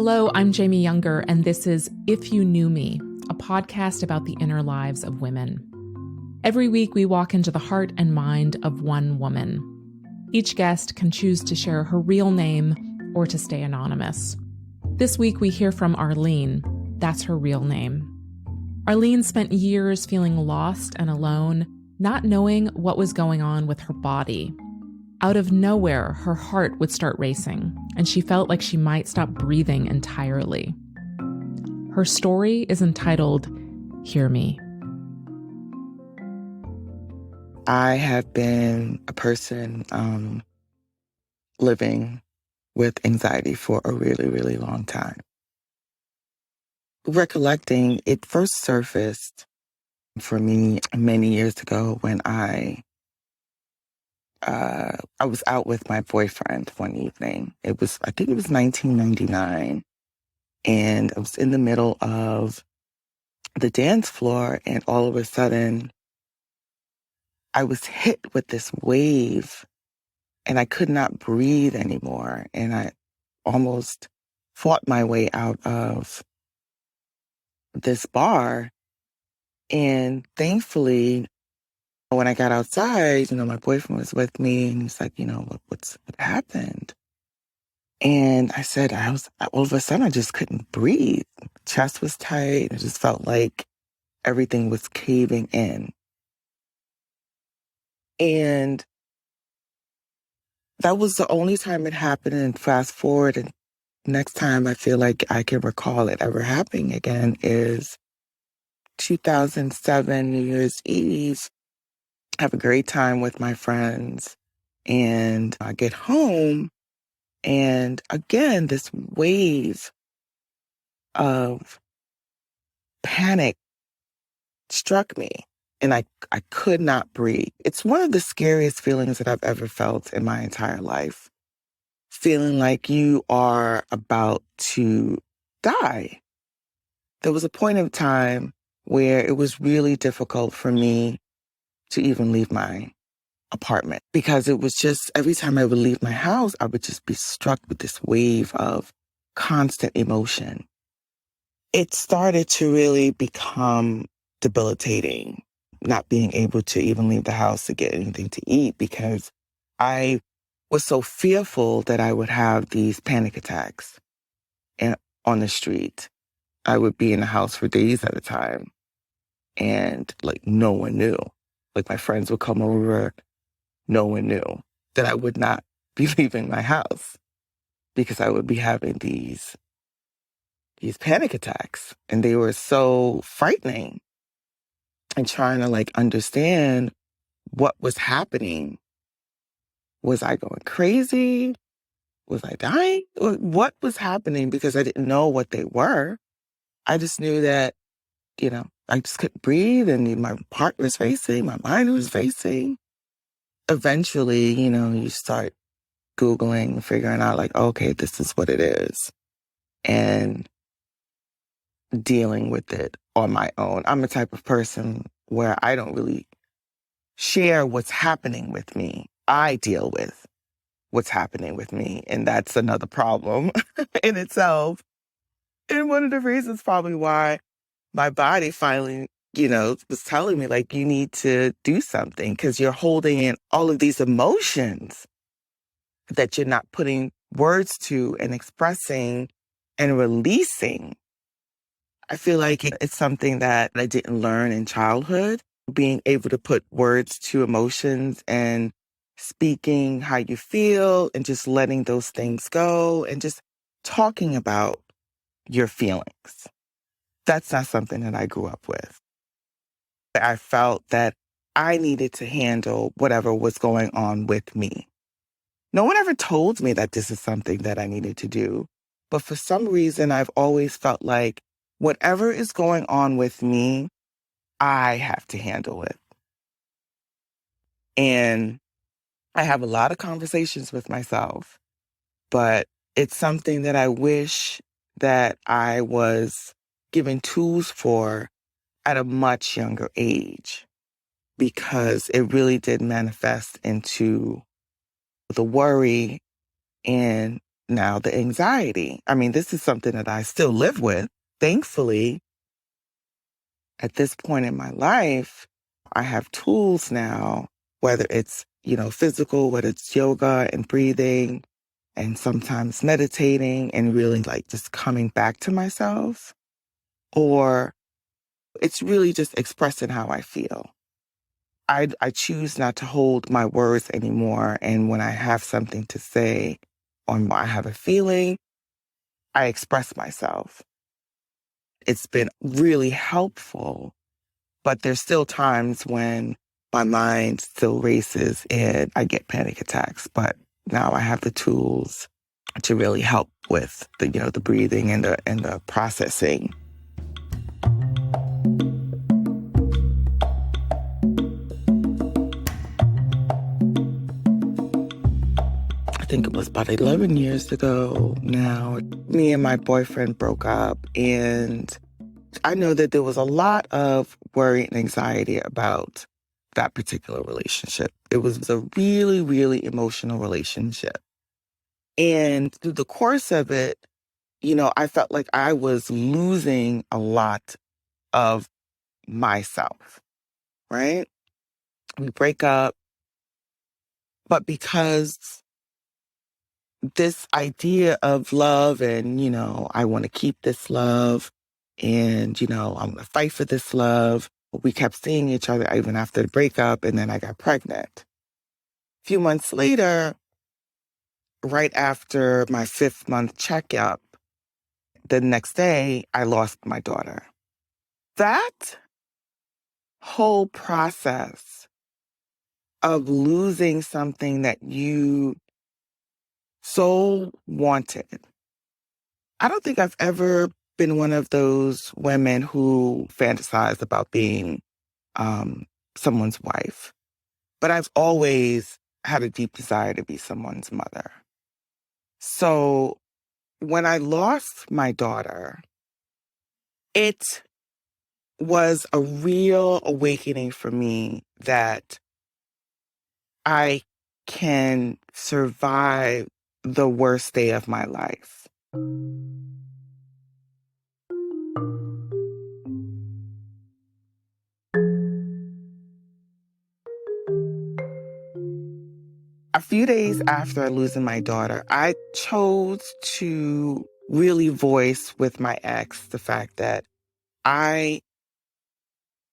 Hello, I'm Jamie Younger, and this is If You Knew Me, a podcast about the inner lives of women. Every week, we walk into the heart and mind of one woman. Each guest can choose to share her real name or to stay anonymous. This week, we hear from Arlean. That's her real name. Arlean spent years feeling lost and alone, not knowing what was going on with her body. Out of nowhere, her heart would start racing, and she felt like she might stop breathing entirely. Her story is entitled, Hear Me. I have been a person living with anxiety for a really, really long time. Recollecting, it first surfaced for me many years ago when I was out with my boyfriend one evening. I think it was 1999, and I was in the middle of the dance floor, and all of a sudden, I was hit with this wave, and I could not breathe anymore, and I almost fought my way out of this bar, and thankfully, when I got outside, my boyfriend was with me, and he's like, what happened? And I said, all of a sudden, I just couldn't breathe. Chest was tight. It just felt like everything was caving in. And that was the only time it happened. And fast forward, and next time I feel like I can recall it ever happening again is 2007 New Year's Eve. I have a great time with my friends, and I get home, and again, this wave of panic struck me, and I could not breathe. It's one of the scariest feelings that I've ever felt in my entire life. Feeling like you are about to die. There was a point in time where it was really difficult for me to even leave my apartment because it was just every time I would leave my house, I would just be struck with this wave of constant emotion. It started to really become debilitating, not being able to even leave the house to get anything to eat because I was so fearful that I would have these panic attacks on the street. I would be in the house for days at a time, and no one knew. My friends would come over, no one knew that I would not be leaving my house because I would be having these panic attacks, and they were so frightening. And trying to understand what was happening. Was I going crazy? Was I dying? What was happening? Because I didn't know what they were. I just knew that, I just couldn't breathe, and my heart was racing, my mind was racing. Eventually, you start Googling, figuring out okay, this is what it is. And dealing with it on my own. I'm the type of person where I don't really share what's happening with me. I deal with what's happening with me, and that's another problem in itself. And one of the reasons probably why my body finally, was telling me you need to do something because you're holding in all of these emotions that you're not putting words to and expressing and releasing. I feel like it's something that I didn't learn in childhood, being able to put words to emotions and speaking how you feel and just letting those things go and just talking about your feelings. That's not something that I grew up with. I felt that I needed to handle whatever was going on with me. No one ever told me that this is something that I needed to do, but for some reason, I've always felt like whatever is going on with me, I have to handle it. And I have a lot of conversations with myself, but it's something that I wish that I was given tools for at a much younger age, because it really did manifest into the worry and now the anxiety. I mean, this is something that I still live with. Thankfully, at this point in my life, I have tools now, whether it's, physical, whether it's yoga and breathing and sometimes meditating and really like just coming back to myself, or it's really just expressing how I feel. I choose not to hold my words anymore. And when I have something to say or I have a feeling, I express myself. It's been really helpful, but there's still times when my mind still races and I get panic attacks. But now I have the tools to really help with the breathing and the processing. I think it was about 11 years ago now, me and my boyfriend broke up, and I know that there was a lot of worry and anxiety about that particular relationship. It was a really, really emotional relationship. And through the course of it, I felt like I was losing a lot of myself, right? We break up, but because this idea of love and, I want to keep this love and, I'm going to fight for this love. We kept seeing each other even after the breakup, and then I got pregnant. A few months later, right after my 5th-month checkup, the next day, I lost my daughter. That whole process of losing something that you so wanted. I don't think I've ever been one of those women who fantasize about being someone's wife, but I've always had a deep desire to be someone's mother. So when I lost my daughter, it was a real awakening for me that I can survive the worst day of my life. A few days after losing my daughter, I chose to really voice with my ex the fact that I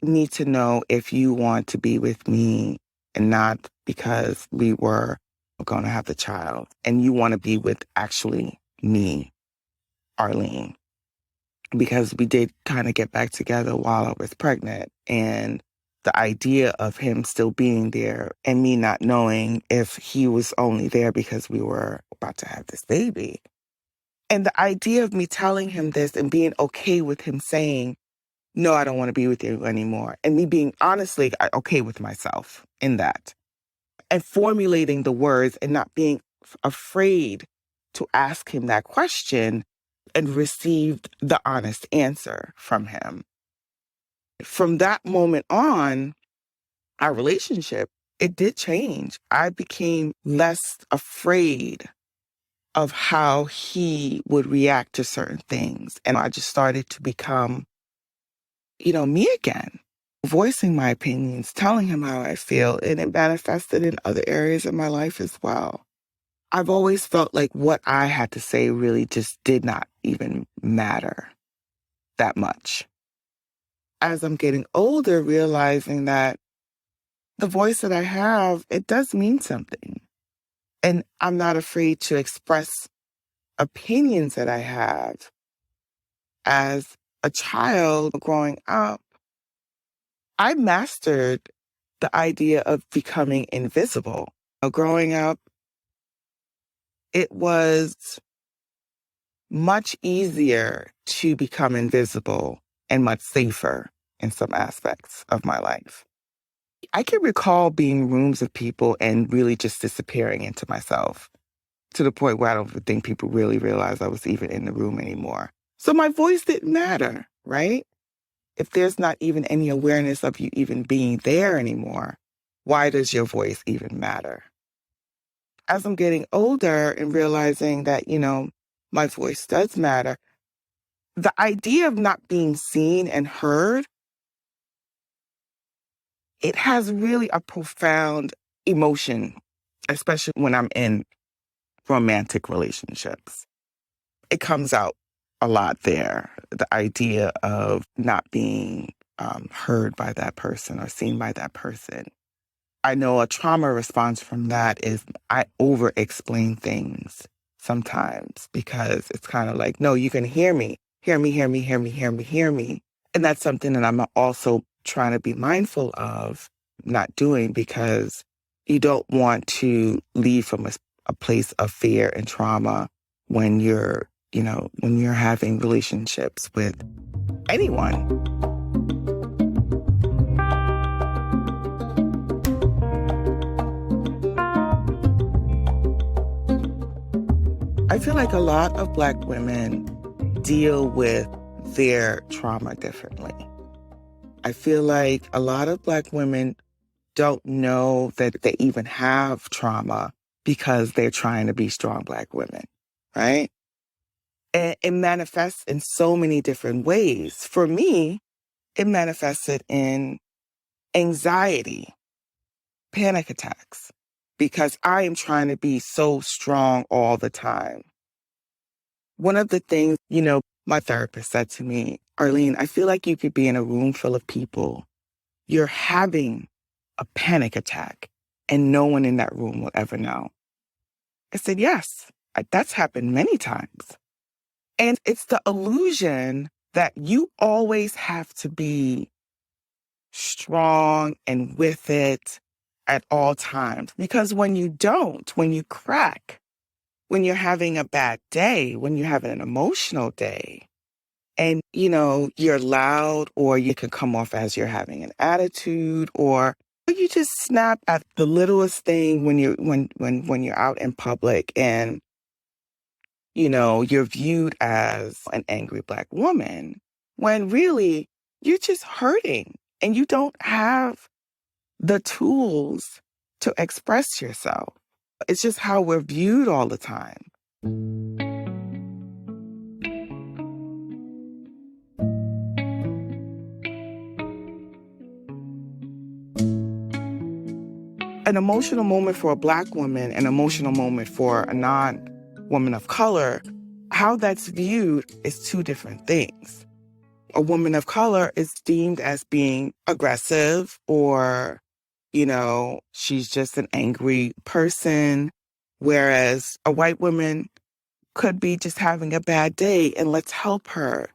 need to know if you want to be with me and not because we were going to have the child, and you want to be with actually me, Arlean, because we did kind of get back together while I was pregnant. And the idea of him still being there and me not knowing if he was only there because we were about to have this baby. And the idea of me telling him this and being okay with him saying, no, I don't want to be with you anymore. And me being honestly okay with myself in that. And formulating the words and not being afraid to ask him that question and received the honest answer from him. From that moment on, our relationship, it did change. I became less afraid of how he would react to certain things. And I just started to become, me again, voicing my opinions, telling him how I feel, and it manifested in other areas of my life as well. I've always felt like what I had to say really just did not even matter that much. As I'm getting older, realizing that the voice that I have, it does mean something. And I'm not afraid to express opinions that I have. As a child growing up, I mastered the idea of becoming invisible. Growing up, it was much easier to become invisible and much safer in some aspects of my life. I can recall being in rooms of people and really just disappearing into myself to the point where I don't think people really realized I was even in the room anymore. So my voice didn't matter, right? If there's not even any awareness of you even being there anymore, why does your voice even matter? As I'm getting older and realizing that, my voice does matter, the idea of not being seen and heard, it has really a profound emotion, especially when I'm in romantic relationships. It comes out a lot there, the idea of not being heard by that person or seen by that person. I know a trauma response from that is I over-explain things sometimes because it's kind of like, no, you can hear me, hear me, hear me, hear me, hear me, hear me. And that's something that I'm also trying to be mindful of not doing because you don't want to leave from a place of fear and trauma when you're having relationships with anyone. I feel like a lot of Black women deal with their trauma differently. I feel like a lot of Black women don't know that they even have trauma because they're trying to be strong Black women, right? And it manifests in so many different ways. For me, it manifested in anxiety, panic attacks, because I am trying to be so strong all the time. One of the things, my therapist said to me, Arlean, I feel like you could be in a room full of people. You're having a panic attack and no one in that room will ever know. I said, yes, that's happened many times. And it's the illusion that you always have to be strong and with it at all times. Because when you don't, when you crack, when you're having a bad day, when you're having an emotional day, and, you're loud, or you can come off as you're having an attitude, or you just snap at the littlest thing when you're out in public and, you're viewed as an angry Black woman, when really you're just hurting and you don't have the tools to express yourself. It's just how we're viewed all the time. An emotional moment for a Black woman, an emotional moment for a non-woman of color, how that's viewed is two different things. A woman of color is deemed as being aggressive or, she's just an angry person, whereas a white woman could be just having a bad day and let's help her.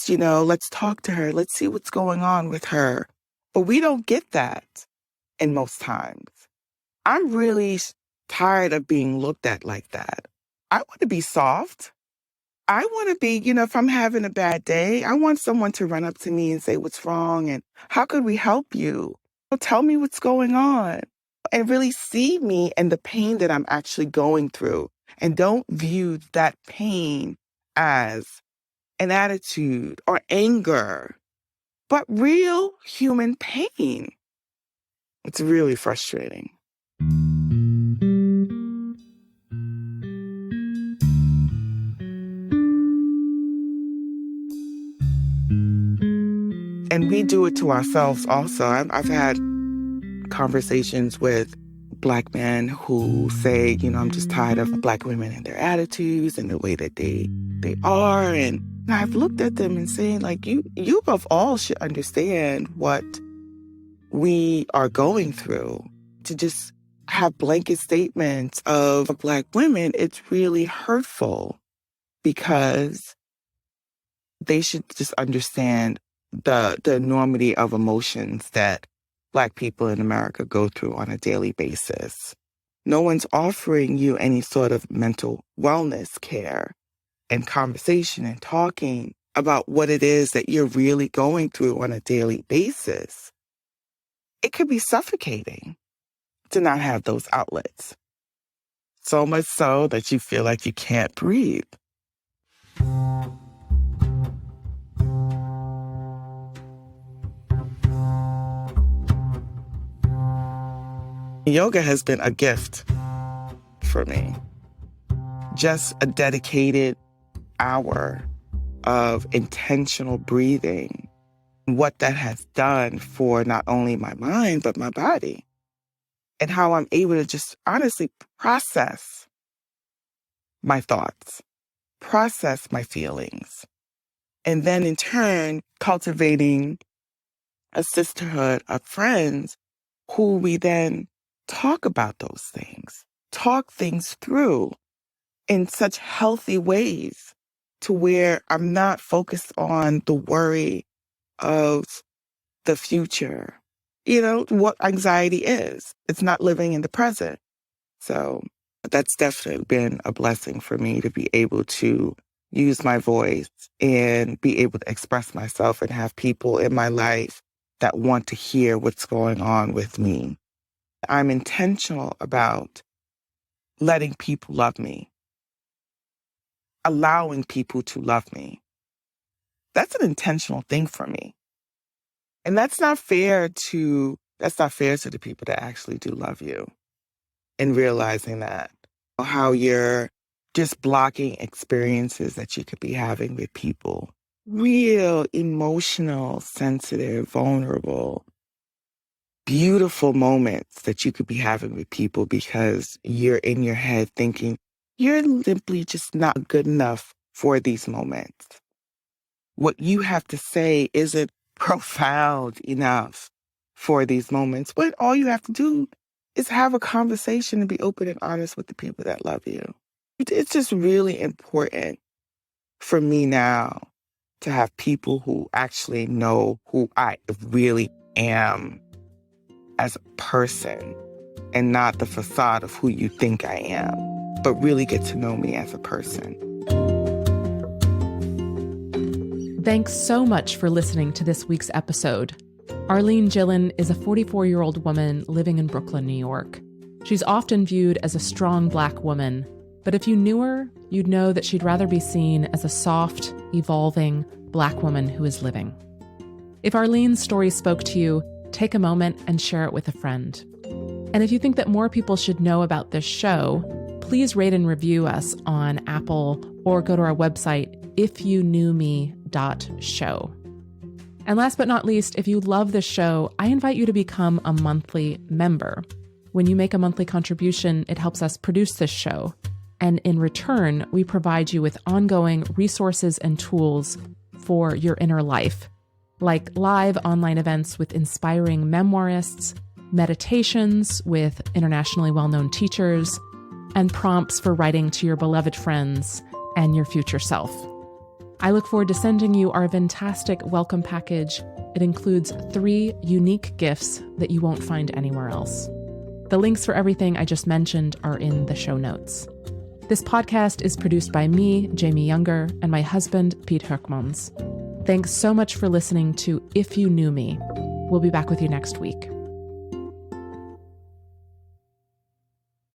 Let's talk to her. Let's see what's going on with her. But we don't get that in most times. I'm really tired of being looked at like that. I want to be soft. I want to be, if I'm having a bad day, I want someone to run up to me and say, what's wrong? And how could we help you? Tell me what's going on. And really see me and the pain that I'm actually going through. And don't view that pain as an attitude or anger, but real human pain. It's really frustrating. And we do it to ourselves also. I've had conversations with Black men who say, I'm just tired of Black women and their attitudes and the way that they are. And I've looked at them and saying, like, you of all should understand what we are going through. To just have blanket statements of Black women, it's really hurtful because they should just understand the enormity of emotions that Black people in America go through on a daily basis. No one's offering you any sort of mental wellness care and conversation and talking about what it is that you're really going through on a daily basis. It could be suffocating to not have those outlets. So much so that you feel like you can't breathe. Yoga has been a gift for me. Just a dedicated hour of intentional breathing, what that has done for not only my mind, but my body, and how I'm able to just honestly process my thoughts, process my feelings, and then in turn, cultivating a sisterhood of friends who we then talk about those things, talk things through in such healthy ways to where I'm not focused on the worry of the future. You know, what anxiety is. It's not living in the present. So that's definitely been a blessing for me to be able to use my voice and be able to express myself and have people in my life that want to hear what's going on with me. I'm intentional about letting people love me, allowing people to love me. That's an intentional thing for me. And that's not fair to the people that actually do love you. And realizing that, how you're just blocking experiences that you could be having with people. Real emotional, sensitive, vulnerable, beautiful moments that you could be having with people because you're in your head thinking you're simply just not good enough for these moments. What you have to say isn't profound enough for these moments. But all you have to do is have a conversation and be open and honest with the people that love you. It's just really important for me now to have people who actually know who I really am as a person and not the facade of who you think I am, but really get to know me as a person. Thanks so much for listening to this week's episode. Arlean Gillin is a 44-year-old woman living in Brooklyn, New York. She's often viewed as a strong Black woman, but if you knew her, you'd know that she'd rather be seen as a soft, evolving Black woman who is living. If Arlean's story spoke to you, take a moment and share it with a friend. And if you think that more people should know about this show, please rate and review us on Apple or go to our website, ifyouknewme.show. And last but not least, if you love this show, I invite you to become a monthly member. When you make a monthly contribution, it helps us produce this show. And in return, we provide you with ongoing resources and tools for your inner life, like live online events with inspiring memoirists, meditations with internationally well-known teachers, and prompts for writing to your beloved friends and your future self. I look forward to sending you our fantastic welcome package. It includes 3 unique gifts that you won't find anywhere else. The links for everything I just mentioned are in the show notes. This podcast is produced by me, Jamie Younger, and my husband, Pete Herkmans. Thanks so much for listening to If You Knew Me. We'll be back with you next week.